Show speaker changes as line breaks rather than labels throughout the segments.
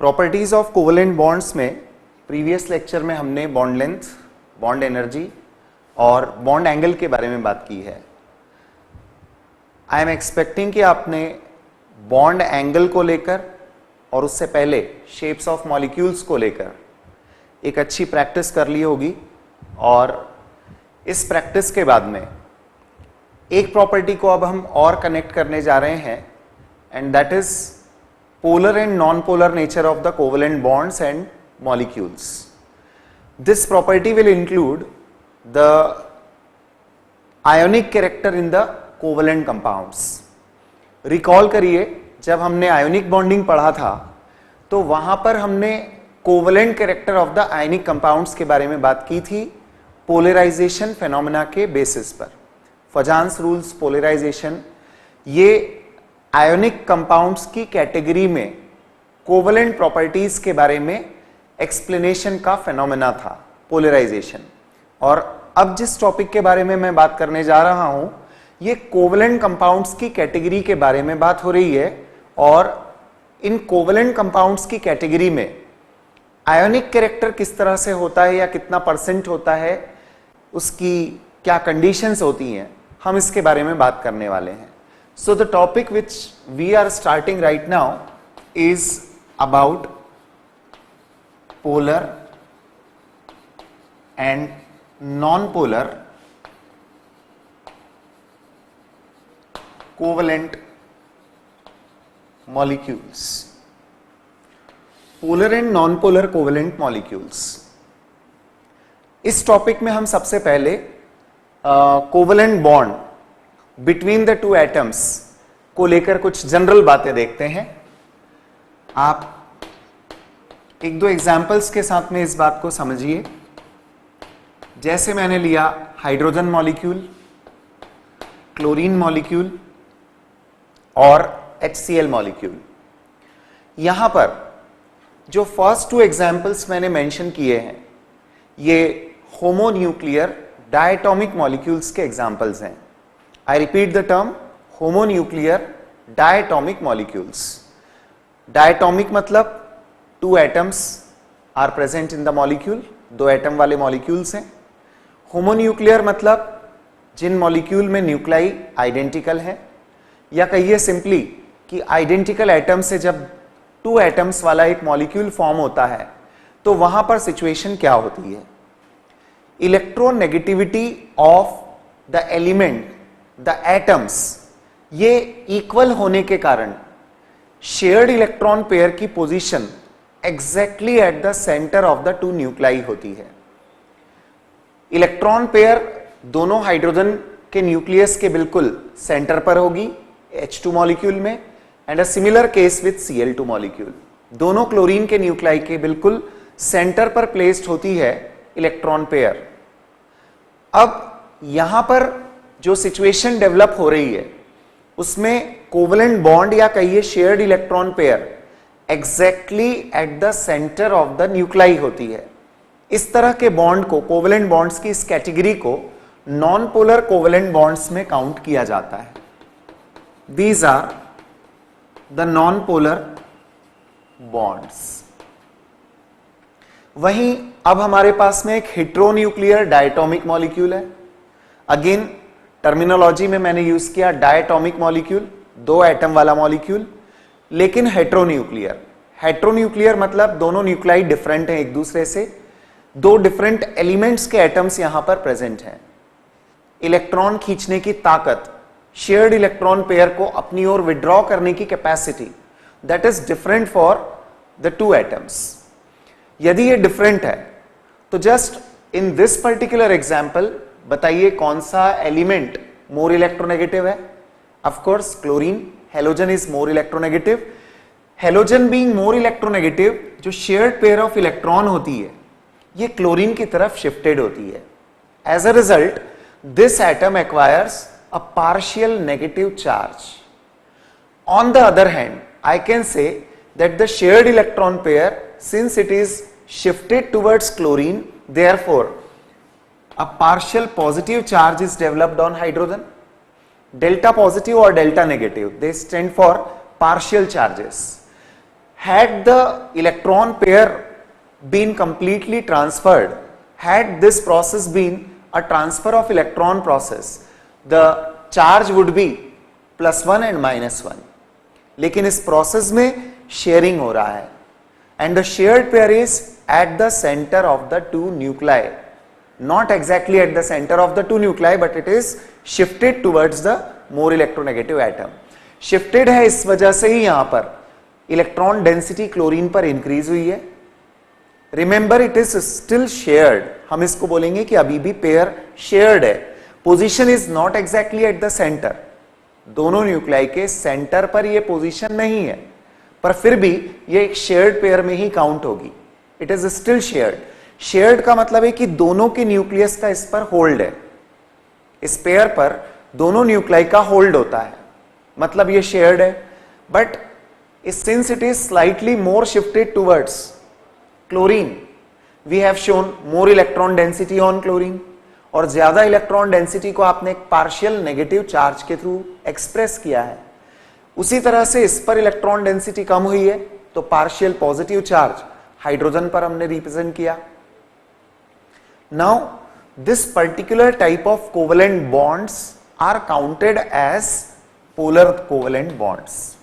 Properties of covalent bonds में previous lecture में हमने बॉन्ड लेंथ, बॉन्ड एनर्जी और बॉन्ड एंगल के बारे में बात की है। आई एम एक्सपेक्टिंग कि आपने बॉन्ड एंगल को लेकर और उससे पहले शेप्स ऑफ मॉलिक्यूल्स को लेकर एक अच्छी प्रैक्टिस कर ली होगी, और इस प्रैक्टिस के बाद में एक प्रॉपर्टी को अब हम और कनेक्ट करने जा रहे हैं, and that is polar and non polar nature of the covalent bonds and molecules. This property will include the ionic character in the covalent compounds. Recall करिए, जब हमने आयोनिक बॉन्डिंग पढ़ा था तो वहां पर हमने covalent character of the ionic compounds के बारे में बात की थी पोलराइजेशन फेनोमेना के बेसिस पर। फजान्स रूल्स, पोलराइजेशन, ये आयोनिक कंपाउंड्स की कैटेगरी में कोवेलेंट प्रॉपर्टीज के बारे में एक्सप्लेनेशन का फेनोमेना था, पोलराइजेशन। और अब जिस टॉपिक के बारे में मैं बात करने जा रहा हूं, ये कोवेलेंट कंपाउंड्स की कैटेगरी के बारे में बात हो रही है, और इन कोवेलेंट कंपाउंड्स की कैटेगरी में आयोनिक कैरेक्टर किस तरह से होता है या कितना परसेंट होता है, उसकी क्या कंडीशंस होती हैं, हम इसके बारे में बात करने वाले हैं। So the topic which we are starting right now is about polar and non polar covalent molecules. Polar and non polar covalent molecules, इस टॉपिक में हम सबसे पहले covalent bond between the two atoms को लेकर कुछ जनरल बातें देखते हैं। आप एक दो एग्जाम्पल्स के साथ में इस बात को समझिए। जैसे मैंने लिया हाइड्रोजन मॉलिक्यूल, क्लोरीन मॉलिक्यूल और HCl मॉलिक्यूल। यहां पर जो फर्स्ट टू एग्जाम्पल्स मैंने मेंशन किए हैं, ये होमोन्यूक्लियर डायटोमिक मॉलिक्यूल्स के एग्जाम्पल्स हैं। I repeat the term, homonuclear diatomic molecules. Diatomic मतलब two atoms are present in the molecule, दो एटम वाले मॉलिक्यूल्स हैं। होमोन्यूक्लियर मतलब जिन मॉलिक्यूल में न्यूक्लाई आइडेंटिकल है, या कहिए सिंपली कि आइडेंटिकल एटम से जब टू एटम्स वाला एक मॉलिक्यूल फॉर्म होता है तो वहां पर सिचुएशन क्या होती है। Electronegativity of the element, the atoms, ये इक्वल होने के कारण शेयर्ड इलेक्ट्रॉन पेयर की position exactly at the centre of the two nuclei होती है। इलेक्ट्रॉन पेयर दोनों हाइड्रोजन के न्यूक्लियस के बिल्कुल सेंटर पर होगी H2 मॉलिक्यूल में, and a similar case with Cl2 molecule. दोनों क्लोरीन के न्यूक्लाई के बिल्कुल सेंटर पर प्लेस्ड होती है इलेक्ट्रॉन पेयर। अब यहां पर जो सिचुएशन डेवलप हो रही है उसमें कोवेलेंट बॉन्ड या कहिए shared electron pair exactly at the centre of the nuclei होती है। इस तरह के बॉन्ड को, कोवेलेंट बॉन्ड्स की इस कैटेगरी को नॉन पोलर कोवेलेंट बॉन्ड्स में काउंट किया जाता है। These are the non polar bonds. वहीं अब हमारे पास में एक हेट्रोन्यूक्लियर डायटोमिक मॉलिक्यूल है। अगेन टर्मिनोलॉजी में मैंने यूज किया डायटोमिक मॉलिक्यूल, दो एटम वाला मॉलिक्यूल, लेकिन हेट्रोन्यूक्लियर। हेट्रोन्यूक्लियर मतलब दोनों न्यूक्लाई डिफरेंट हैं एक दूसरे से, दो डिफरेंट एलिमेंट्स के एटम्स यहां पर प्रेजेंट हैं। इलेक्ट्रॉन खींचने की ताकत, शेयर्ड इलेक्ट्रॉन पेयर को अपनी ओर विड्रॉ करने की capacity, that is different for the two atoms. यदि ये डिफरेंट है तो just in this particular example बताइए कौन सा एलिमेंट मोर इलेक्ट्रोनेगेटिव है। Of course chlorine, halogen is more electronegative. Halogen being more electronegative, जो शेयर्ड पेयर ऑफ इलेक्ट्रॉन होती है ये क्लोरीन की तरफ शिफ्टेड होती है। As a result this atom acquires a partial negative charge. On the other hand, I can say that the shared electron pair, since it is shifted towards chlorine, therefore a partial positive charge is developed on hydrogen. Delta positive or delta negative, they stand for partial charges. Had the electron pair been completely transferred, had this process been a transfer of electron process, the charge would be +1 and -1. लेकिन इस process में sharing हो रहा है, and the shared pair is at the center of the two nuclei, not exactly at the center of the two nuclei, but it is shifted towards the more electronegative atom. Shifted है इस वजह से ही यहां पर electron density chlorine पर increase हुई है. Remember it is still shared, हम इसको बोलेंगे कि अभी भी पेयर शेयर्ड है. Position is not exactly at the centre, दोनों न्यूक्लियाई के सेंटर पर ये पोजीशन नहीं है, पर फिर भी ये एक शेयर्ड पेयर में ही काउंट होगी. It is still shared. Shared का मतलब है कि दोनों के न्यूक्लियस का इस पर होल्ड है, इस पेयर पर दोनों न्यूक्लियाई का होल्ड होता है, मतलब ये शेयर्ड है. But since it is slightly more shifted towards chlorine, we have shown more electron density on chlorine, और ज्यादा इलेक्ट्रॉन डेंसिटी को आपने एक पार्शियल नेगेटिव चार्ज के थ्रू एक्सप्रेस किया है. उसी तरह से इस पर इलेक्ट्रॉन डेंसिटी कम हुई है तो पार्शियल पॉजिटिव चार्ज हाइड्रोजन पर हमने रिप्रेजेंट किया. Now this particular type of covalent bonds are counted as polar covalent bonds.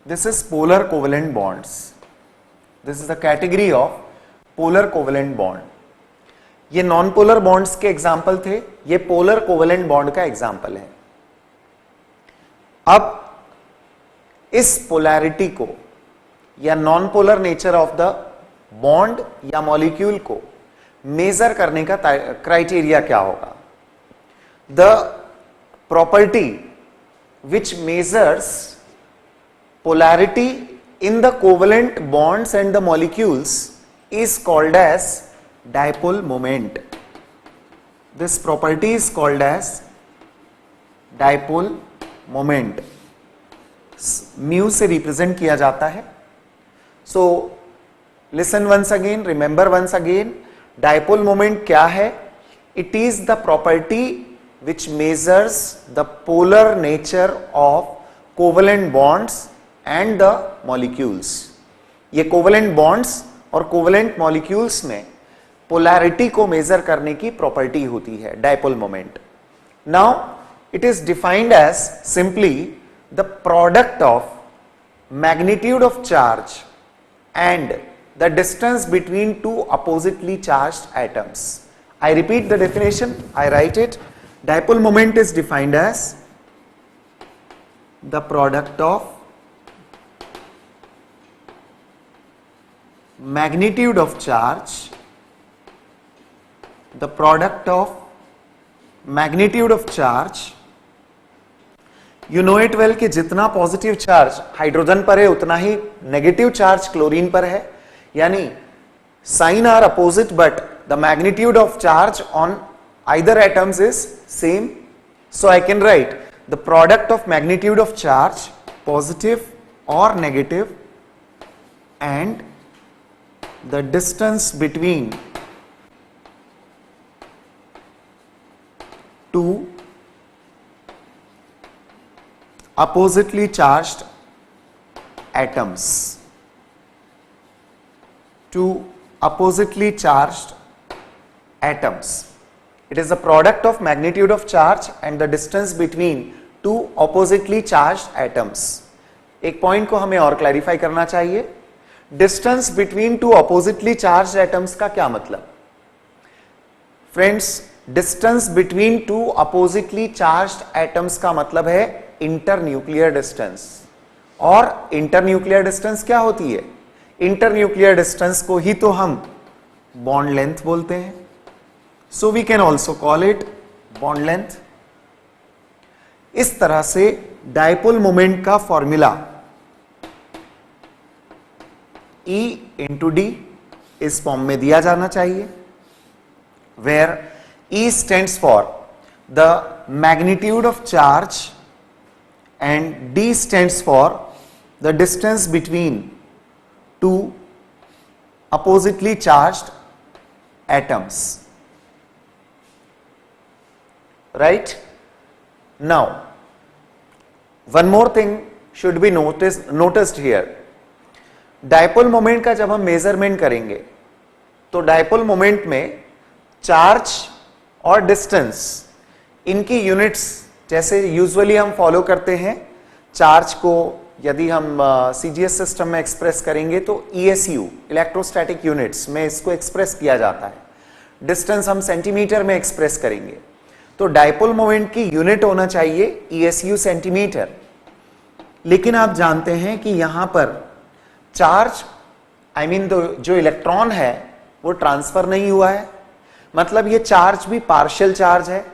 This is polar covalent bonds. This is the category of polar covalent bond. ये non polar bonds के example थे, ये polar covalent bond का example है. अब इस polarity को या non polar nature of the bond या मॉलिक्यूल को मेजर करने का क्राइटेरिया क्या होगा? The property which measures polarity in the covalent bonds and the molecules is called as dipole moment. This property is called as dipole moment. mu से represent किया जाता है. So listen once again, remember once again, dipole moment क्या है? It is the property which measures the polar nature of covalent bonds and the molecules. ये covalent bonds और covalent molecules में polarity को मेजर करने की प्रॉपर्टी होती है dipole moment. Now it is defined as simply the product of magnitude of charge and the distance between two oppositely charged atoms. I repeat the definition, I write it. Dipole moment is defined as the product of magnitude of charge, the product of magnitude of charge. You know it well कि जितना positive charge hydrogen पर है उतना ही negative charge chlorine पर है, यानी sign are opposite but the magnitude of charge on either atoms is same. So I can write the product of magnitude of charge positive और negative and the distance between two oppositely charged atoms. Two oppositely charged atoms. It is the product of magnitude of charge and the distance between two oppositely charged atoms. एक point को हमें और clarify करना चाहिए. Distance between two oppositely charge atoms का क्या मतलब? Friends, distance between two oppositely charged atoms का मतलब है इंटरन्यूक्लियर डिस्टेंस. और इंटरन्यूक्लियर डिस्टेंस क्या होती है? इंटरन्यूक्लियर डिस्टेंस को ही तो हम बॉन्ड लेंथ बोलते हैं. So we can also call it bond length. इस तरह से डाइपोल मोमेंट का फॉर्मूला E इंटू डी इस फॉर्म में दिया जाना चाहिए, where E stands for the magnitude of charge and D stands for the distance between two oppositely charged atoms. Right? Now one more thing should be noticed here. Dipole moment का जब हम measurement करेंगे तो dipole moment में charge और distance, इनकी units जैसे usually हम फॉलो करते हैं, चार्ज को यदि हम सीजीएस सिस्टम में एक्सप्रेस करेंगे तो ESU इलेक्ट्रोस्टैटिक यूनिट्स में इसको एक्सप्रेस किया जाता है, डिस्टेंस हम सेंटीमीटर में एक्सप्रेस करेंगे, तो डायपोल मोमेंट की यूनिट होना चाहिए ESU सेंटीमीटर। लेकिन आप जानते हैं कि यहां पर चार्ज जो इलेक्ट्रॉन है वो ट्रांसफर नहीं हुआ है, मतलब ये चार्ज भी पार्शियल चार्ज है।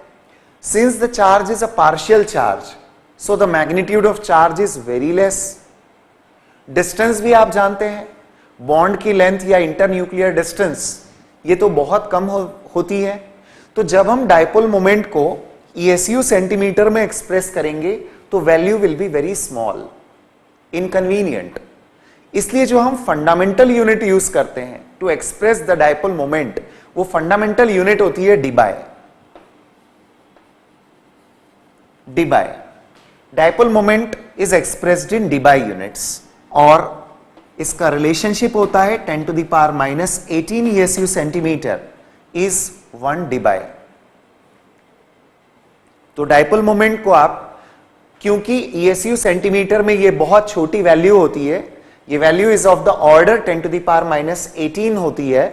Since the charge is a partial charge, so the magnitude of charge is very less. Distance भी आप जानते हैं, बॉन्ड की लेंथ या इंटरन्यूक्लियर डिस्टेंस ये तो बहुत कम होती है। तो जब हम डायपोल मोमेंट को ESU सेंटीमीटर में एक्सप्रेस करेंगे तो value will be very small, inconvenient. इसलिए जो हम फंडामेंटल यूनिट यूज करते हैं to express the dipole moment, वो फंडामेंटल यूनिट होती है dBi। dBi, dipole moment is expressed in dBi units, और इसका रिलेशनशिप होता है 10 to the power -18 ESU centimetre is 1 dBi। तो डायपोल मोमेंट को आप, क्योंकि ESU सेंटीमीटर में ये बहुत छोटी वैल्यू होती है, ये value is of the order 10 to the power -18 होती है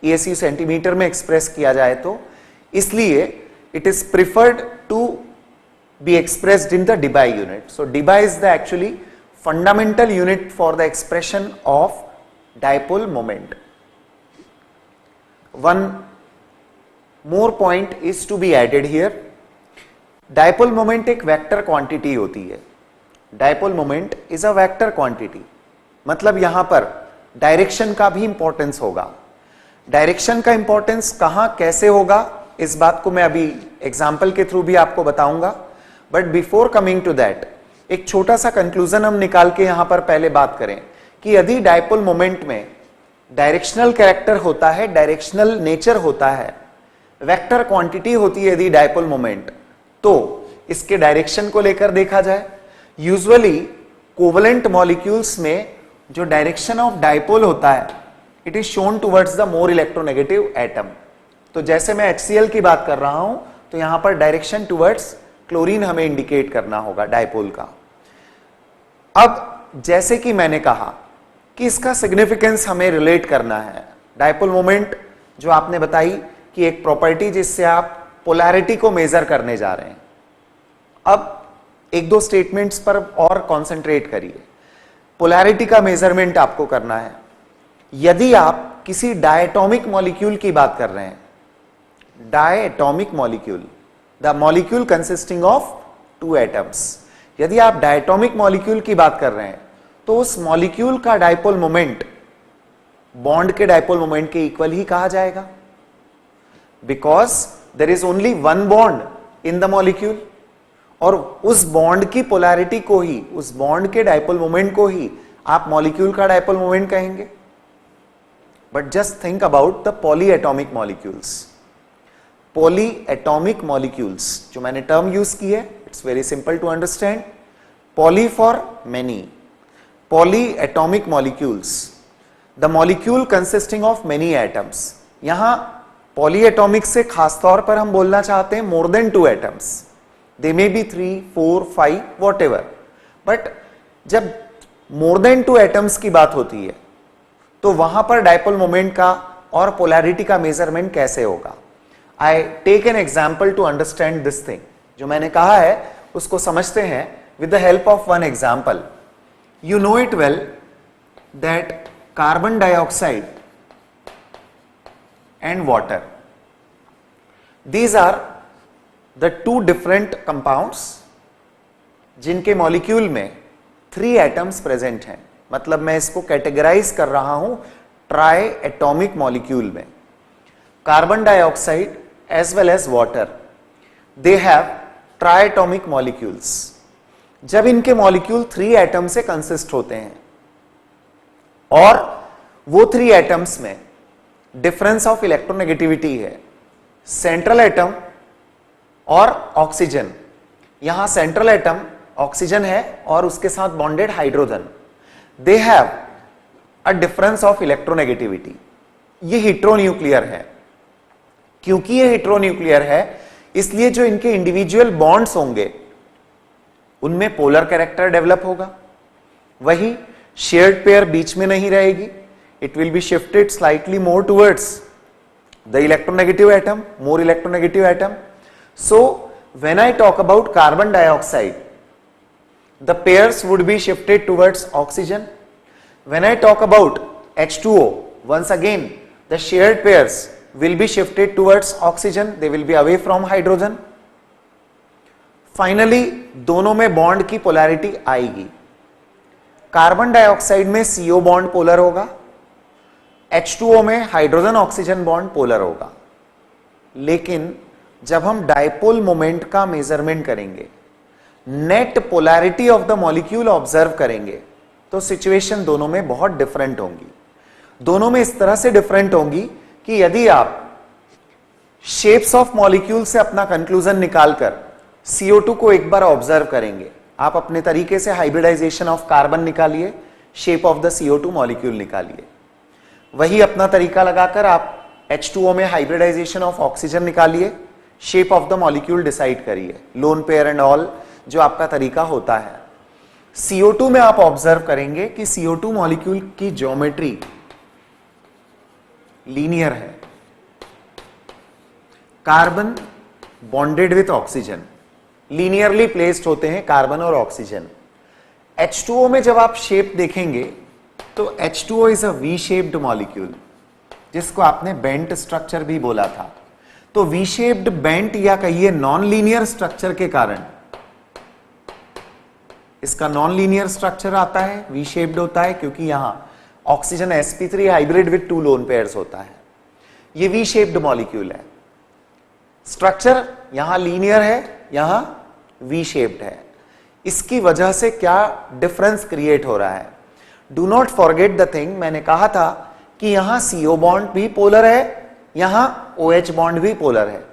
ESU सेंटीमीटर में एक्सप्रेस किया जाए तो, इसलिए it is preferred to be expressed in the dBi unit. So dBi is the actually fundamental unit for the expression of dipole moment. One more point is to be added here. Dipole moment एक vector quantity होती है। Dipole moment is a vector quantity, मतलब यहां पर direction का भी importance होगा। Direction का इंपॉर्टेंस कहां कैसे होगा इस बात को मैं अभी एग्जाम्पल के थ्रू भी आपको बताऊंगा, but before coming to that एक छोटा सा कंक्लूजन हम निकाल के यहां पर पहले बात करें कि यदि डायपोल मोमेंट में डायरेक्शनल कैरेक्टर होता है, डायरेक्शनल नेचर होता है, वेक्टर क्वांटिटी होती है यदि डायपोल मोमेंट, तो इसके डायरेक्शन को लेकर देखा जाए, यूजुअली कोवलेंट मॉलिक्यूल्स में जो डायरेक्शन ऑफ डायपोल होता है it is shown towards the more electronegative atom. तो जैसे मैं HCl की बात कर रहा हूं तो यहां पर डायरेक्शन टुवर्ड्स क्लोरीन हमें इंडिकेट करना होगा डायपोल का। अब जैसे कि मैंने कहा कि इसका सिग्निफिकेंस हमें रिलेट करना है, डायपोल मोमेंट जो आपने बताई कि एक प्रॉपर्टी जिससे आप पोलैरिटी को मेजर करने जा रहे हैं। अब एक दो स्टेटमेंट्स पर और कॉन्सेंट्रेट करिए। पोलैरिटी का मेजरमेंट आपको करना है यदि आप किसी डायटोमिक मॉलिक्यूल की बात कर रहे हैं, diatomic molecule, the molecule consisting of 2 atoms. यदि आप डायटोमिक मॉलिक्यूल की बात कर रहे हैं तो उस मॉलिक्यूल का डायपोल मोमेंट बॉन्ड के डायपोल मोमेंट के इक्वल ही कहा जाएगा, because there is only one bond in the molecule, और उस बॉन्ड की पोलैरिटी को ही, उस बॉन्ड के डायपोल मोमेंट को ही आप मॉलिक्यूल का डायपोल मोमेंट कहेंगे। But just think about the polyatomic molecules. Polyatomic molecules जो मैंने टर्म यूज की है, it's very simple to understand. Poly for many, polyatomic molecules, the molecule consisting of many atoms. यहां polyatomic से खासतौर पर हम बोलना चाहते हैं more than 2 atoms, they may be 3, 4, 5 whatever. But जब मोर देन 2 एटम्स की बात होती है तो वहां पर डायपोल मोमेंट का और पोलैरिटी का मेजरमेंट कैसे होगा। I take an example to understand this thing. जो मैंने कहा है उसको समझते हैं with the help of one example. You know it well that carbon dioxide and water, these are the 2 different compounds जिनके मॉलिक्यूल में 3 एटम्स प्रेजेंट हैं। मतलब मैं इसको कैटेगराइज कर रहा हूं ट्राई एटॉमिक मॉलिक्यूल में। Carbon dioxide as well as water, they have triatomic molecules। जब इनके मॉलिक्यूल 3 एटम से कंसिस्ट होते हैं और वो 3 एटम्स में डिफरेंस ऑफ इलेक्ट्रोनेगेटिविटी है, सेंट्रल एटम और ऑक्सीजन। यहां सेंट्रल एटम ऑक्सीजन है और उसके साथ bonded hydrogen, they have a difference of electronegativity. ये हेटेरोन्यूक्लियर है। क्योंकि ये हेटेरोन्यूक्लियर है इसलिए जो इनके इंडिविजुअल बॉन्ड्स होंगे उनमें पोलर कैरेक्टर डेवलप होगा। वही शेयर्ड पेयर बीच में नहीं रहेगी, it will be shifted slightly more towards the electronegative atom, more electronegative atom. So when I talk about carbon dioxide, the pairs would be shifted towards oxygen. When I talk about H2O, once again the shared pairs will be shifted towards oxygen, they will be away from hydrogen. Finally दोनों में bond की polarity आएगी। Carbon dioxide में CO bond polar होगा, H2O में hydrogen oxygen bond polar होगा। लेकिन जब हम डाइपोल मोमेंट का मेजरमेंट करेंगे, net polarity of the molecule observe करेंगे, तो सिचुएशन दोनों में बहुत डिफरेंट होंगी। दोनों में इस तरह से डिफरेंट होंगी कि यदि आप शेप्स ऑफ मॉलिक्यूल से अपना कंक्लूजन निकालकर CO2 को एक बार ऑब्जर्व करेंगे, आप अपने तरीके से हाइब्रिडाइजेशन ऑफ कार्बन निकालिए, shape of the CO2 molecule निकालिए। वही अपना तरीका लगाकर आप H2O में हाइब्रिडाइजेशन ऑफ ऑक्सीजन निकालिए, shape of the molecule decide करिए, लोन पेयर एंड ऑल जो आपका तरीका होता है। CO2 में आप ऑब्जर्व करेंगे कि CO2 मॉलिक्यूल की ज्योमेट्री लीनियर है, carbon bonded with oxygen, linearly placed होते हैं कार्बन और ऑक्सीजन। H2O में जब आप शेप देखेंगे तो H2O is a V shaped molecule, जिसको आपने बेंट स्ट्रक्चर भी बोला था। तो वी शेप्ड बेंट या कहिए नॉन लीनियर स्ट्रक्चर के कारण इसका नॉन लीनियर स्ट्रक्चर आता है, वी शेप्ड होता है, क्योंकि यहां oxygen sp3 hybrid with 2 lone pairs होता है। ये वी शेप्ड मॉलिक्यूल है, स्ट्रक्चर यहां लीनियर है, यहां वी शेप्ड है। इसकी वजह से क्या डिफरेंस क्रिएट हो रहा है? Do not forget the thing, मैंने कहा था कि यहां CO बॉन्ड भी पोलर है, यहां OH बॉन्ड भी पोलर है।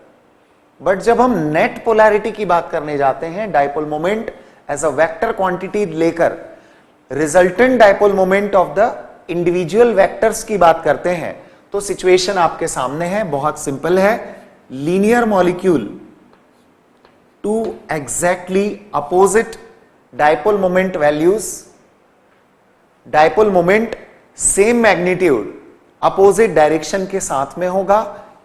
बट जब हम नेट पोलैरिटी की बात करने जाते हैं, dipole moment as a vector quantity लेकर resultant dipole moment of the individual vectors की बात करते हैं, तो सिचुएशन आपके सामने है, बहुत सिंपल है। Linear molecule two exactly opposite dipole moment values, dipole moment same magnitude opposite direction के साथ में होगा,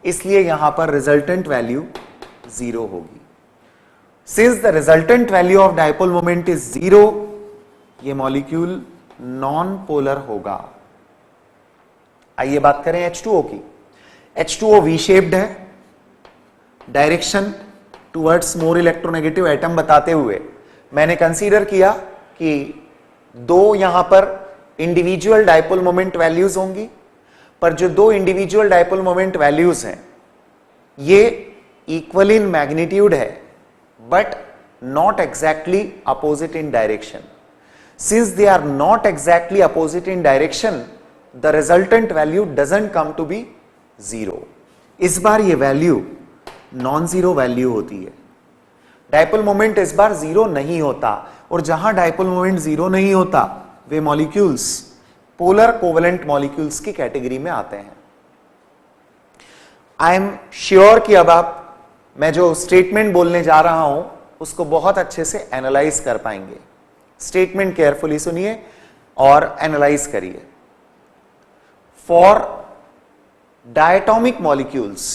इसलिए यहां पर रिजल्टेंट वैल्यू 0 होगी। Since the resultant value of dipole moment is 0, ये मॉलिक्यूल नॉन पोलर होगा। आइए बात करें H2O की। H2O वी शेप्ड है, direction towards more electronegative atom बताते हुए मैंने कंसीडर किया कि 2 यहां पर इंडिविजुअल डाइपोल मोमेंट वैल्यूज होंगी, पर जो 2 इंडिविजुअल डाइपोल मोमेंट वैल्यूज हैं ये इक्वल इन मैग्नीट्यूड है, but not exactly opposite in direction. Since they are not exactly opposite in direction, the resultant value doesn't come to be 0. इस बार ये value non zero value होती है। Dipole moment इस बार 0 नहीं होता, और जहां डाइपोल मोमेंट 0 नहीं होता वे मॉलिक्यूल्स पोलर कोवेलेंट मॉलिक्यूल्स की कैटेगरी में आते हैं। आई एम श्योर कि अब आप मैं जो स्टेटमेंट बोलने जा रहा हूं उसको बहुत अच्छे से एनालाइज कर पाएंगे। स्टेटमेंट केयरफुली सुनिए और एनालाइज करिए। For diatomic molecules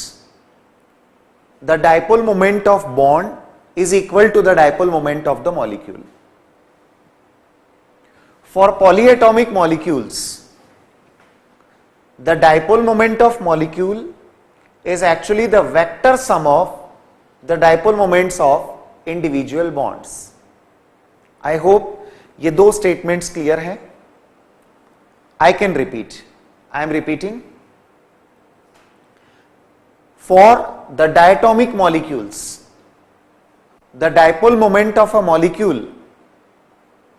the dipole moment of bond is equal to the dipole moment of the molecule. For polyatomic molecules the dipole moment of molecule is actually the vector sum of the dipole moments of individual bonds. I hope ये 2 statements clear हैं। I can repeat. I am repeating. For the diatomic molecules, the dipole moment of a molecule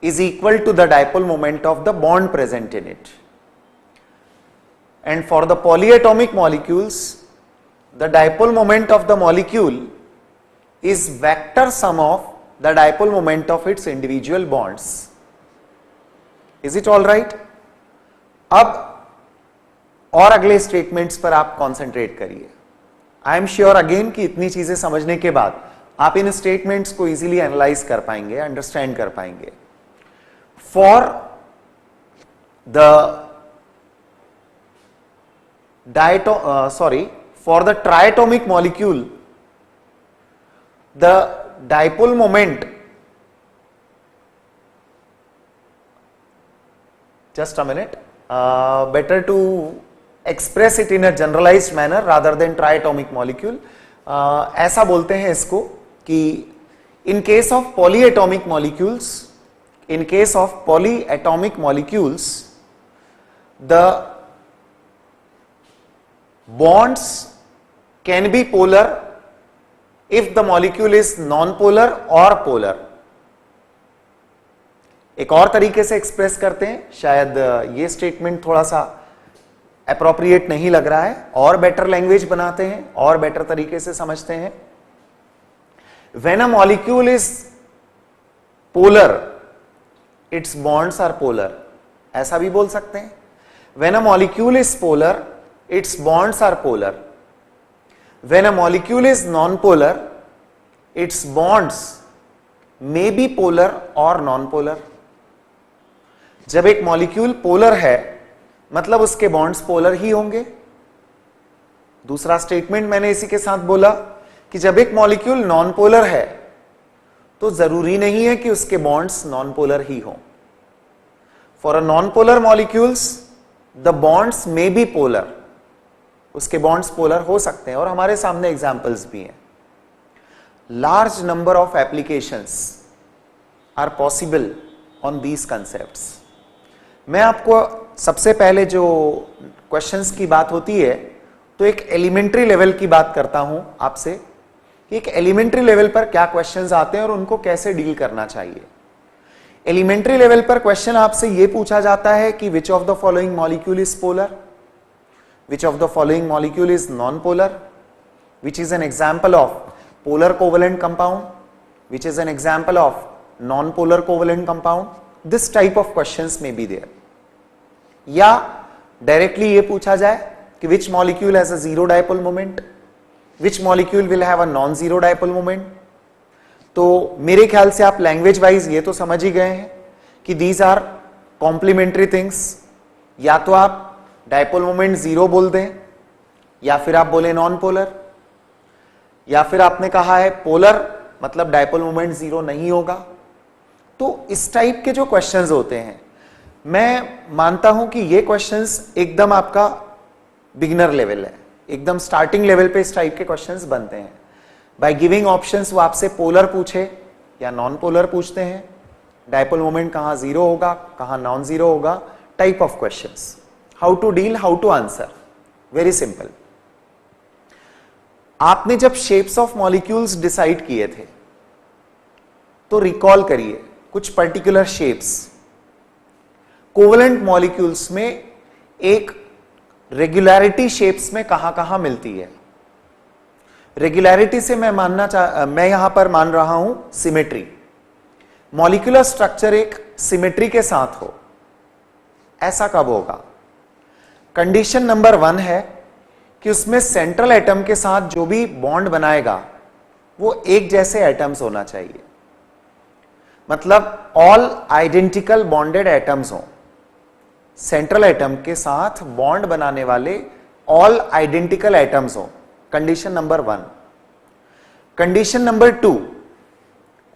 is equal to the dipole moment of the bond present in it. And for the polyatomic molecules, the dipole moment of the molecule is vector sum of the dipole moment of its individual bonds. Is it all right? अब और अगले statements पर आप concentrate करिए। I am sure again कि इतनी चीजें समझने के बाद आप इन स्टेटमेंट्स को इजीली एनालाइज कर पाएंगे, अंडरस्टैंड कर पाएंगे। For for the triatomic molecule, the dipole moment, just a minute, better to express it in a generalized manner rather than triatomic molecule. ऐसा बोलते हैं इसको कि in case of polyatomic molecules, the bonds can be polar if the molecule is non-polar or polar. एक और तरीके से express करते हैं, शायद ये स्टेटमेंट थोड़ा सा अप्रोप्रिएट नहीं लग रहा है, और बेटर लैंग्वेज बनाते हैं और बेटर तरीके से समझते हैं। When a molecule is polar, its bonds are polar, ऐसा भी बोल सकते हैं। When a molecule is polar, its bonds are polar. When a molecule is non-polar, its bonds may be polar or non-polar. जब एक मॉलिक्यूल पोलर है मतलब उसके बॉन्ड्स पोलर ही होंगे। दूसरा स्टेटमेंट मैंने इसी के साथ बोला कि जब एक मॉलिक्यूल नॉन पोलर है तो जरूरी नहीं है कि उसके बॉन्ड्स नॉन पोलर ही हों। For a non polar molecules the bonds may be polar, उसके बॉन्ड्स पोलर हो सकते हैं, और हमारे सामने एग्जाम्पल्स भी हैं। Large number of applications are possible on these concepts. मैं आपको सबसे पहले जो क्वेश्चंस की बात होती है तो एक एलिमेंट्री लेवल की बात करता हूं आपसे कि एक एलिमेंट्री लेवल पर क्या क्वेश्चंस आते हैं और उनको कैसे डील करना चाहिए। एलिमेंट्री लेवल पर क्वेश्चन आपसे यह पूछा जाता है कि which of the following molecule is polar, which of the following molecule is non-polar, which is an example of polar covalent compound, which is an example of non-polar covalent compound. This type of questions may be there. या directly ये पूछा जाए कि which molecule has a zero dipole moment, which molecule will have a non-zero dipole moment. तो मेरे ख्याल से आप लैंग्वेज वाइज ये तो समझ ही गए हैं कि these are complementary things। या तो आप डायपोल मोमेंट जीरो बोल दें, या फिर आप बोले नॉन पोलर, या फिर आपने कहा है पोलर मतलब डायपोल मोमेंट जीरो नहीं होगा। तो इस टाइप के जो क्वेश्चंस होते हैं, मैं मानता हूं कि ये क्वेश्चंस एकदम आपका बिगिनर लेवल है, एकदम स्टार्टिंग लेवल पे इस टाइप के क्वेश्चंस बनते हैं। बाय गिविंग ऑप्शंस वो आपसे पोलर पूछे या नॉन पोलर पूछते हैं, डायपोल मोमेंट कहां जीरो होगा कहां नॉन जीरो होगा, type of questions. How to deal, how to answer, very simple. आपने जब शेप्स ऑफ मॉलिक्यूल्स डिसाइड किए थे तो रिकॉल करिए कुछ पर्टिकुलर शेप्स। कोवलेंट मॉलिक्यूल्स में एक रेगुलरिटी शेप्स में कहां कहां मिलती है। रेगुलरिटी से मैं यहां पर मान रहा हूं सिमेट्री। मॉलिक्यूलर स्ट्रक्चर एक सिमेट्री के साथ हो, ऐसा कब होगा? कंडीशन नंबर 1 है कि उसमें सेंट्रल एटम के साथ जो भी बॉन्ड बनाएगा वो एक जैसे एटम्स होना चाहिए, मतलब ऑल आइडेंटिकल बॉन्डेड एटम्स हो। सेंट्रल एटम के साथ बॉन्ड बनाने वाले ऑल आइडेंटिकल एटम्स हो, कंडीशन नंबर 1। कंडीशन नंबर 2,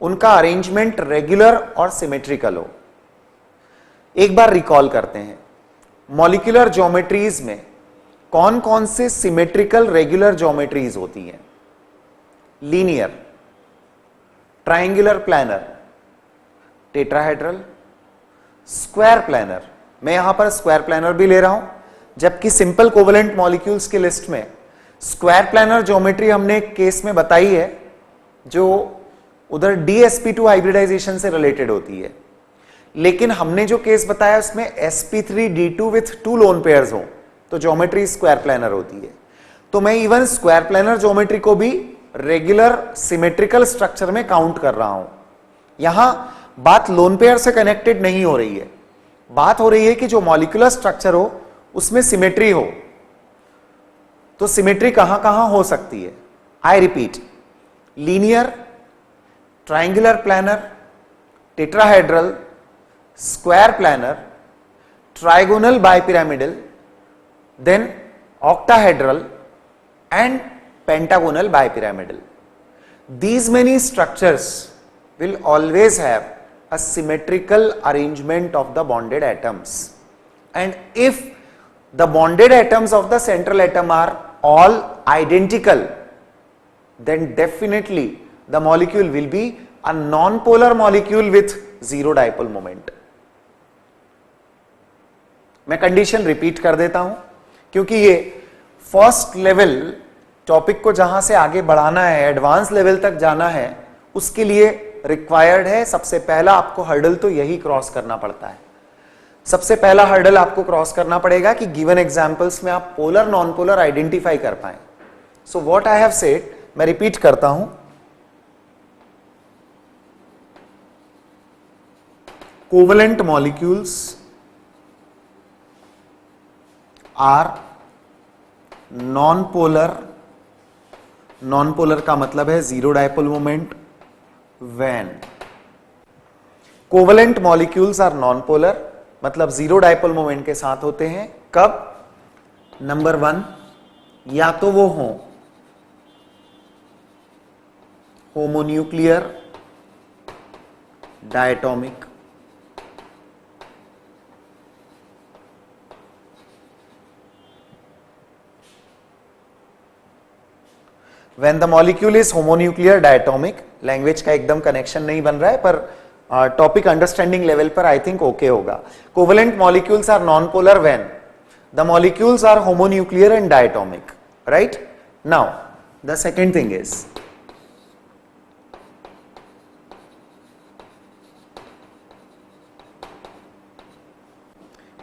उनका अरेंजमेंट रेगुलर और सिमेट्रिकल हो। एक बार रिकॉल करते हैं, मॉलिक्यूलर ज्योमेट्रीज में कौन कौन से सिमेट्रिकल रेगुलर ज्योमेट्रीज होती हैं? Linear, triangular planar, tetrahedral, square planar. मैं यहां पर स्क्वायर प्लानर भी ले रहा हूं, जबकि सिंपल कोवलेंट मॉलिक्यूल्स की लिस्ट में स्क्वायर प्लानर ज्योमेट्री हमने एक केस में बताई है जो उधर DsP2 हाइब्रिडाइजेशन से रिलेटेड होती है, लेकिन हमने जो केस बताया उसमें sp3d2 विथ 2 लोन पेयर्स हो तो ज्योमेट्री स्क्वायर प्लानर होती है। तो मैं इवन स्क्वायर प्लानर ज्योमेट्री को भी रेगुलर सिमेट्रिकल स्ट्रक्चर में काउंट कर रहा हूं। यहां बात लोन पेयर से कनेक्टेड नहीं हो रही है, बात हो रही है कि जो मॉलिक्यूलर स्ट्रक्चर हो उसमें सिमेट्री हो। तो सिमेट्री कहां कहां हो सकती है? I repeat, linear, triangular planar, tetrahedral, square planar, trigonal bipyramidal, then octahedral and pentagonal bipyramidal. These many structures will always have a symmetrical arrangement of the bonded atoms, and if the bonded atoms of the central atom are all identical, then definitely the molecule will be a non-polar molecule with zero dipole moment. मैं condition repeat कर देता हूं क्योंकि ये first level topic को जहां से आगे बढ़ाना है, एडवांस लेवल तक जाना है, उसके लिए रिक्वायर्ड है। सबसे पहला आपको हर्डल तो यही क्रॉस करना पड़ता है। सबसे पहला हर्डल आपको क्रॉस करना पड़ेगा कि गिवन एग्जांपल्स में आप पोलर नॉन पोलर आइडेंटिफाई कर पाए। So what I have said, मैं रिपीट करता हूं, covalent molecules are non polar, non polar का मतलब है zero dipole moment, when covalent molecules are non polar मतलब जीरो डायपोल मोमेंट के साथ होते हैं। कब? नंबर 1, या तो वो हो homonuclear diatomic, When the molecule is homonuclear diatomic, language का एकदम कनेक्शन नहीं बन रहा है पर टॉपिक अंडरस्टैंडिंग लेवल पर आई थिंक ओके होगा। Covalent molecules are non polar when the molecules are homonuclear and diatomic, right? Now the second thing is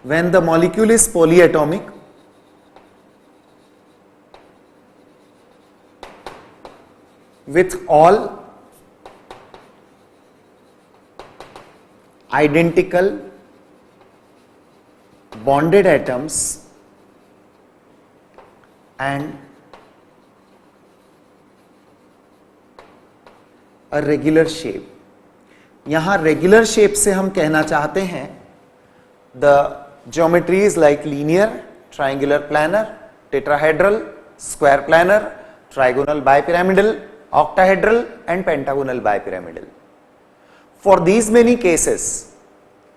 when the molecule is polyatomic, with all identical bonded atoms and a regular shape. यहां regular shape से हम कहना चाहते हैं the geometries like linear, triangular planar, tetrahedral, square planar, trigonal bipyramidal, octahedral and pentagonal bipyramidal. For these many cases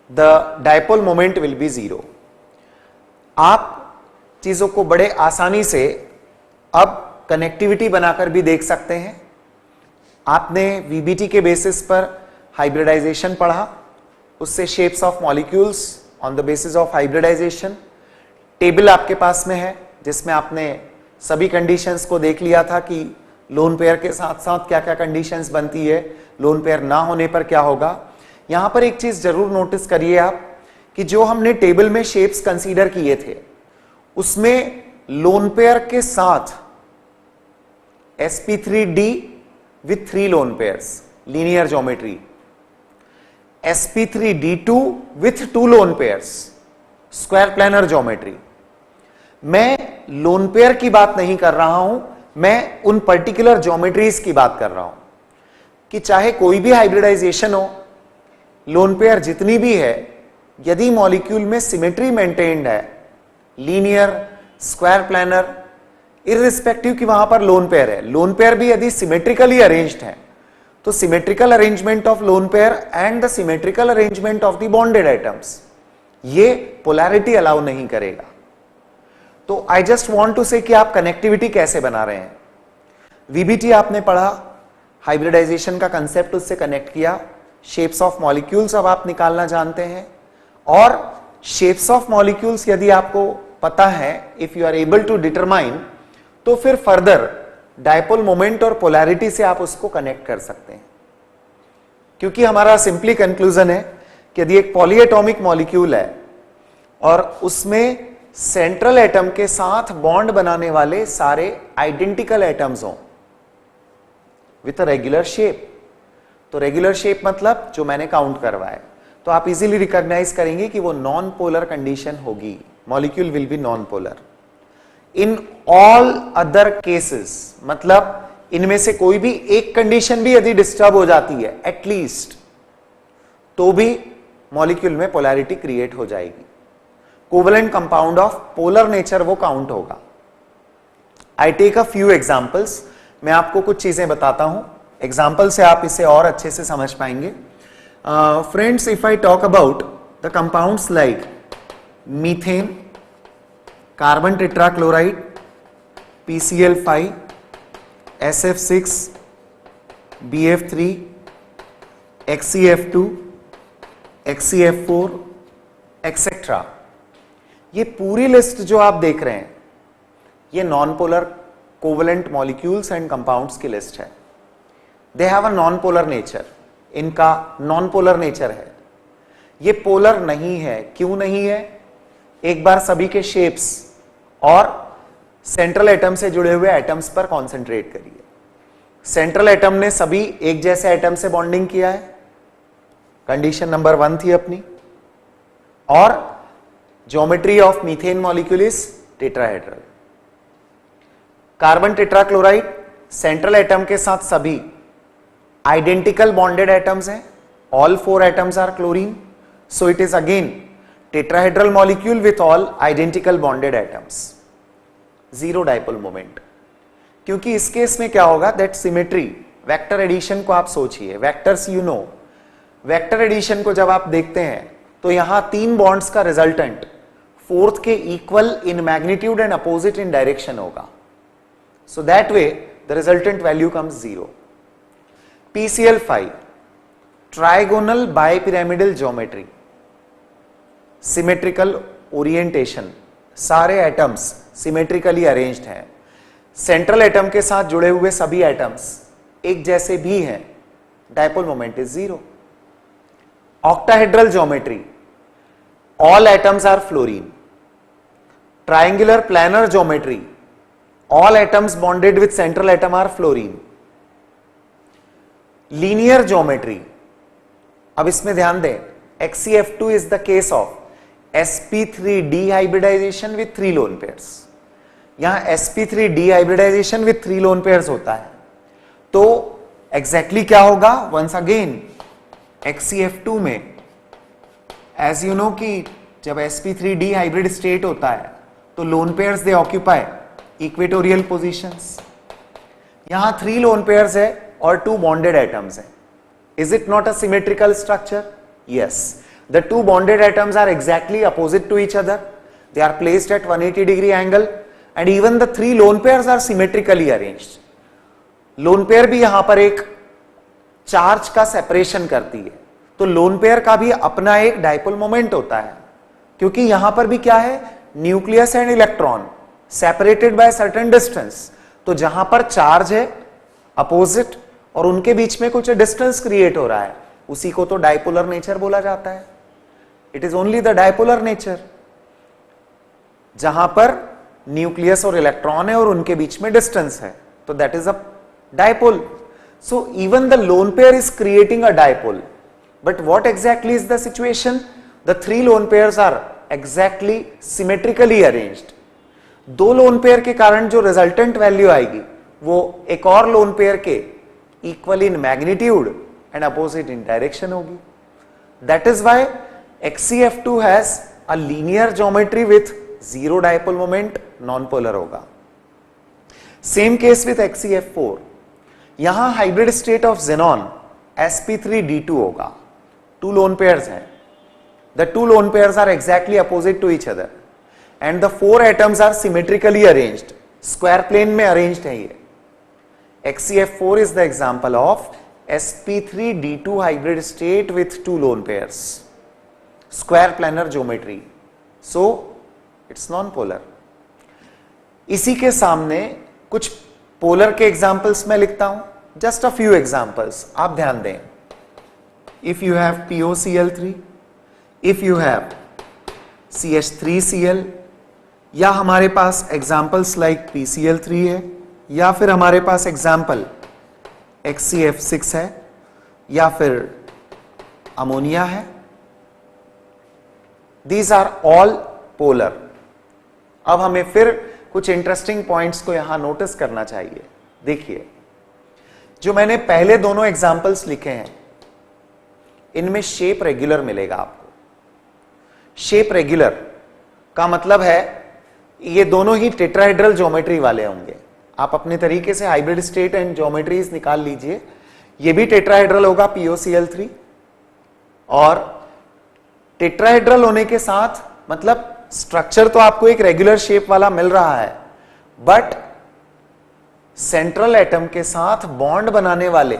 the dipole moment will be zero. आप चीजों को बड़े आसानी से अब कनेक्टिविटी बनाकर भी देख सकते हैं। आपने VBT के बेसिस पर हाइब्रिडाइजेशन पढ़ा, उससे shapes of molecules on the basis of hybridization table आपके पास में है जिसमें आपने सभी कंडीशंस को देख लिया था कि लोन पेयर के साथ साथ क्या क्या कंडीशंस बनती है, लोन पेयर ना होने पर क्या होगा। यहां पर एक चीज जरूर नोटिस करिए आप कि जो हमने टेबल में शेप्स कंसीडर किए थे उसमें लोन पेयर के साथ sp3d with 3 lone pairs linear geometry, sp3d2 with 2 lone pairs square planar geometry. मैं लोन पेयर की बात नहीं कर रहा हूं, मैं उन पर्टिकुलर ज्योमेट्रीज की बात कर रहा हूं कि चाहे कोई भी हाइब्रिडाइजेशन हो, लोन पेयर जितनी भी है, यदि मॉलिक्यूल में सिमेट्री मेंटेन्ड है, लीनियर, स्क्वायर प्लानर, इररिस्पेक्टिव कि वहां पर लोन पेयर है, लोन पेयर भी यदि सिमेट्रिकली अरेंज्ड है तो symmetrical arrangement of lone pair and the symmetrical arrangement of the bonded items, ये पोलैरिटी अलाउ नहीं करेगा। तो आई जस्ट वांट टू से कि आप कनेक्टिविटी कैसे बना रहे हैं। VBT आपने पढ़ा, हाइब्रिडाइजेशन का कंसेप्ट उससे कनेक्ट किया, शेप्स ऑफ मॉलिक्यूल्स अब आप निकालना जानते हैं, और शेप्स ऑफ मॉलिक्यूल्स यदि आपको पता है, if you are able to determine, तो फिर फर्दर डायपोल मोमेंट और पोलैरिटी से आप उसको कनेक्ट कर सकते हैं। क्योंकि हमारा सिंपली कंक्लूजन है कि यदि एक पॉलीएटॉमिक मॉलिक्यूल है और उसमें सेंट्रल एटम के साथ बॉन्ड बनाने वाले सारे आइडेंटिकल एटम्स हों विथ अ रेगुलर शेप, तो रेगुलर शेप मतलब जो मैंने काउंट करवाया, तो आप इजीली रिकॉग्नाइज करेंगे कि वो नॉन पोलर कंडीशन होगी, molecule will be non polar. In all other cases, मतलब इनमें से कोई भी एक कंडीशन भी यदि डिस्टर्ब हो जाती है एटलीस्ट, तो भी मॉलिक्यूल में पोलैरिटी क्रिएट हो जाएगी। Covalent compound of polar nature वो काउंट होगा। I take a few examples, मैं आपको कुछ चीजें बताता हूं, एग्जांपल से आप इसे और अच्छे से समझ पाएंगे। Friends, if I talk about the compounds like methane, carbon tetrachloride, PCl5, SF6, BF3, XCF2, XCF4, etcetera, ये पूरी लिस्ट जो आप देख रहे हैं ये non polar covalent molecules and compounds की लिस्ट है। They have a non polar nature, इनका नॉन पोलर नेचर है। ये पोलर नहीं है, क्यों नहीं है? एक बार सभी के शेप्स और सेंट्रल एटम से जुड़े हुए एटम्स पर कॉन्सेंट्रेट करिए। सेंट्रल एटम ने सभी एक जैसे एटम से बॉन्डिंग किया है, कंडीशन नंबर 1 थी अपनी, और geometry of methane molecule is tetrahedral. Carbon tetrachloride, central atom के साथ सभी आइडेंटिकल बॉन्डेड एटम्स हैं, all 4 atoms are chlorine, so it is again tetrahedral molecule with all identical bonded atoms, zero dipole moment. क्योंकि इस case में क्या होगा, that symmetry, vector addition को आप सोचिए, vectors you know, vector addition को जब आप देखते हैं तो यहां 3 बॉन्ड्स का रिजल्टेंट 4th के equal in magnitude and opposite in direction होगा, so that way the resultant value comes 0। PCl5, trigonal bipyramidal geometry, symmetrical orientation, सारे एटम्स सिमेट्रिकली अरेंज्ड हैं, सेंट्रल एटम के साथ जुड़े हुए सभी एटम्स एक जैसे भी हैं, dipole moment is 0। Octahedral geometry, all atoms are fluorine. Triangular planar geometry, all atoms bonded with central atom are fluorine. Linear geometry, अब इसमें ध्यान दें, XCF2 is the case of sp3 dehybridization with 3 lone pairs। यहां sp3 dehybridization with 3 lone pairs होता है, तो exactly क्या होगा? once again XCF2 में एज यू नो कि जब sp3d हाइब्रिड स्टेट होता है तो lone pairs they occupy equatorial positions. यहां 3 लोन पेयर्स है और 2 बॉन्डेड एटम्स हैं। Is it not a symmetrical structure? Yes, the 2 bonded atoms are exactly opposite to each other, they are placed at 180 degree angle and even the 3 lone pairs are symmetrically arranged. Lone pair भी यहां पर एक charge का separation करती है, तो lone pair का भी अपना एक डाइपोल मोमेंट होता है, क्योंकि यहां पर भी क्या है, nucleus and electron separated by certain distance, तो जहां पर चार्ज है अपोजिट और उनके बीच में कुछ डिस्टेंस क्रिएट हो रहा है, उसी को तो डाइपोलर नेचर बोला जाता है। It is only the dipolar nature जहां पर न्यूक्लियस और इलेक्ट्रॉन है और उनके बीच में डिस्टेंस है, तो that is a dipole. So even the lone pair is creating a dipole, but what exactly is the situation? The 3 lone pairs are exactly symmetrically arranged। 2 lone pair के कारण जो resultant value आएगी वो एक और lone pair के equal in magnitude and opposite in direction होगी। That is why XCF2 has a linear geometry with 0 dipole moment, non-polar होगा। Same case with XCF4, यहां hybrid state of xenon sp3d2 होगा। 2 lone pairs हैं, the 2 lone pairs are exactly opposite to each other and the 4 atoms are symmetrically arranged, square plane में arranged है ये। XCF4 is the example of sp3d2 hybrid state with 2 lone pairs, square planar geometry, so it's non-polar। इसी के सामने कुछ polar के examples मैं लिखता हूं, just a few examples, आप ध्यान दें। If you have POCl3, if you have CH3Cl, या हमारे पास एग्जाम्पल्स लाइक PCl3 है, या फिर हमारे पास एग्जाम्पल XCF6 है, या फिर अमोनिया है, दीज आर ऑल पोलर। अब हमें फिर कुछ इंटरेस्टिंग पॉइंट्स को यहां नोटिस करना चाहिए। देखिए, जो मैंने पहले दोनों एग्जाम्पल्स लिखे हैं, इनमें शेप रेगुलर मिलेगा आपको। शेप रेगुलर का मतलब है ये दोनों ही टेट्राहेड्रल ज्योमेट्री वाले होंगे। आप अपने तरीके से हाइब्रिड स्टेट एंड ज्योमेट्रीज निकाल लीजिए। ये भी टेट्राहेड्रल होगा POCl3, और टेट्राहेड्रल होने के साथ मतलब स्ट्रक्चर तो आपको एक रेगुलर शेप वाला मिल रहा है, बट सेंट्रल एटम के साथ बॉन्ड बनाने वाले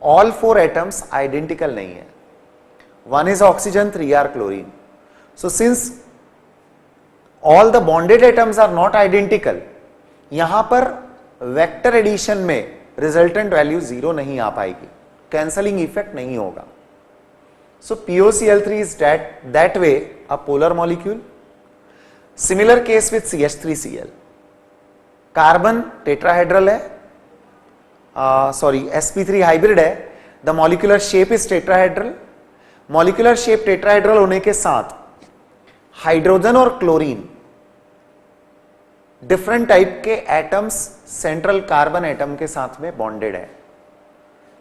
ऑल 4 एटम्स आइडेंटिकल नहीं है। 1 is oxygen, 3 are chlorine. So since all the bonded atoms are not identical, यहां पर वेक्टर एडिशन में रिजल्टेंट वैल्यू 0 नहीं आ पाएगी, कैंसलिंग इफेक्ट नहीं होगा। So POCl3 is that way a polar molecule. Similar case with CH3Cl. Carbon tetrahedral है, sp3 hybrid है, the molecular shape is tetrahedral. Molecular shape tetrahedral होने के साथ हाइड्रोजन और क्लोरीन डिफरेंट टाइप के एटम्स सेंट्रल कार्बन एटम के साथ में बॉन्डेड है।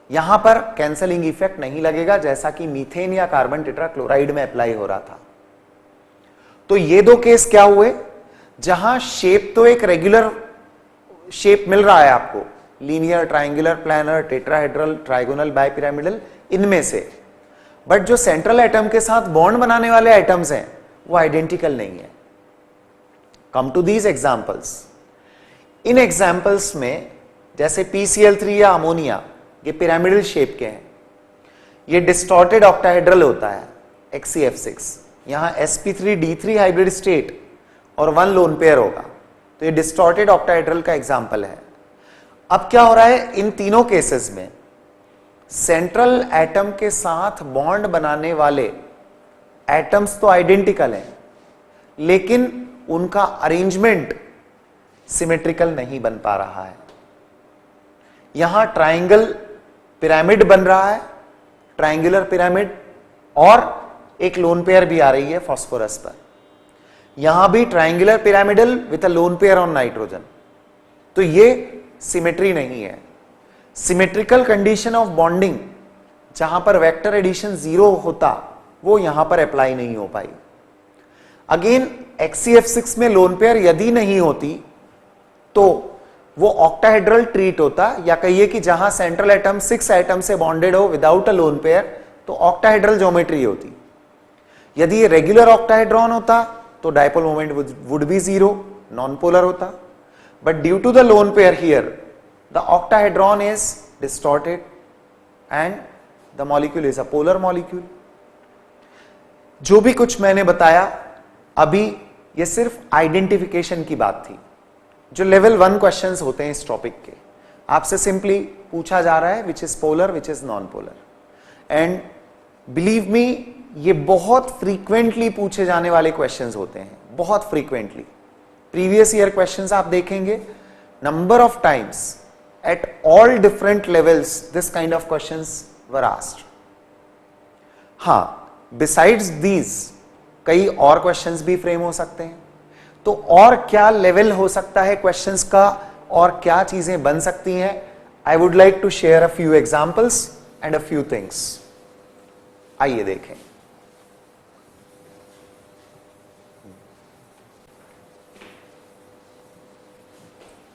यहां पर कैंसलिंग इफेक्ट नहीं लगेगा, जैसा कि मीथेन या कार्बन टेट्राक्लोराइड में अप्लाई हो रहा था। तो ये दो केस क्या हुए, जहां शेप तो एक रेगुलर शेप मिल रहा है आपको, linear, triangular, planar, tetrahedral, trigonal, bipyramidal, इनमें से, बट जो सेंट्रल एटम के साथ बॉन्ड बनाने वाले एटम्स हैं वो आइडेंटिकल नहीं है। Come to these examples. इन एग्जाम्पल्स में जैसे PCl3 या अमोनिया, ये पिरामिडल शेप के हैं, ये डिस्टॉर्टेड ऑक्टाहेड्रल होता है XCF6, यहां sp3d3 हाइब्रिड स्टेट और 1 लोन पेयर होगा, तो ये डिस्टॉर्टेड ऑक्टाहेड्रल का एग्जाम्पल है। अब क्या हो रहा है, इन तीनों केसेस में सेंट्रल एटम के साथ बॉन्ड बनाने वाले एटम्स तो आइडेंटिकल हैं, लेकिन उनका अरेंजमेंट सिमेट्रिकल नहीं बन पा रहा है। यहां ट्रायंगल पिरामिड बन रहा है, ट्रायंगुलर पिरामिड, और एक लोन पेयर भी आ रही है फास्फोरस पर। यहां भी triangular pyramidal with a lone pair on nitrogen. तो ये सिमेट्री नहीं है। सिमेट्रिकल कंडीशन ऑफ बॉन्डिंग, जहां पर वेक्टर एडिशन 0 होता, वो यहां पर अप्लाई नहीं हो पाई। अगेन XCF6 में लोन पेयर यदि नहीं होती तो वो ऑक्टाहेड्रल ट्रीट होता, या कहिए कि जहां सेंट्रल एटम 6 एटम से बॉन्डेड हो विदाउट अ लोन पेयर, तो ऑक्टाहेड्रल ज्योमेट्री होती। यदि ये रेगुलर ऑक्टाहेड्रॉन होता तो dipole moment would be 0, non polar होता, but due to the lone pair here the octahedron is distorted and the molecule is a polar molecule. जो भी कुछ मैंने बताया अभी, ये सिर्फ आइडेंटिफिकेशन की बात थी। जो लेवल 1 क्वेश्चंस होते हैं इस टॉपिक के, आपसे सिंपली पूछा जा रहा है which is polar, which is non polar, and believe me ये बहुत फ्रीक्वेंटली पूछे जाने वाले क्वेश्चंस होते हैं, बहुत फ्रीक्वेंटली। प्रीवियस ईयर क्वेश्चंस आप देखेंगे, number of times at all different levels this kind of questions were asked. हां, बिसाइड्स दीज कई और क्वेश्चंस भी फ्रेम हो सकते हैं। तो और क्या लेवल हो सकता है क्वेश्चंस का, और क्या चीजें बन सकती हैं, I would like to share a few examples and a few things. आइए देखें।